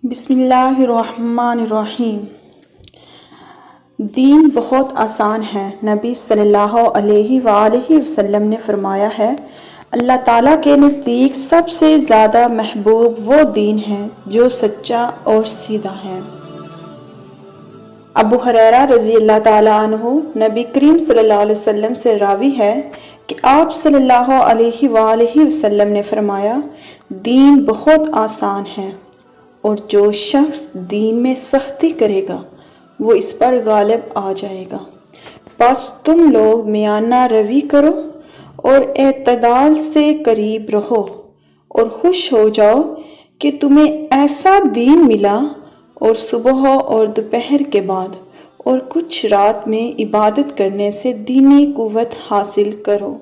بسم اللہ الرحمن الرحیم۔ دین بہت آسان ہے۔ نبی صلی اللہ علیہ وآلہ وسلم نے فرمایا ہے، اللہ تعالیٰ کے نزدیک سب سے زیادہ محبوب وہ دین ہے جو سچا اور سیدھا ہے۔ ابو ہریرہ رضی اللہ تعالیٰ عنہ نبی کریم صلی اللہ علیہ وسلم سے راوی ہے کہ آپ صلی اللہ علیہ وآلہ وسلم نے فرمایا، دین بہت آسان ہے اور جو شخص دین میں سختی کرے گا وہ اس پر غالب آ جائے گا۔ بس تم لوگ میانہ روی کرو اور اعتدال سے قریب رہو اور خوش ہو جاؤ کہ تمہیں ایسا دین ملا، اور صبح اور دوپہر کے بعد اور کچھ رات میں عبادت کرنے سے دینی قوت حاصل کرو۔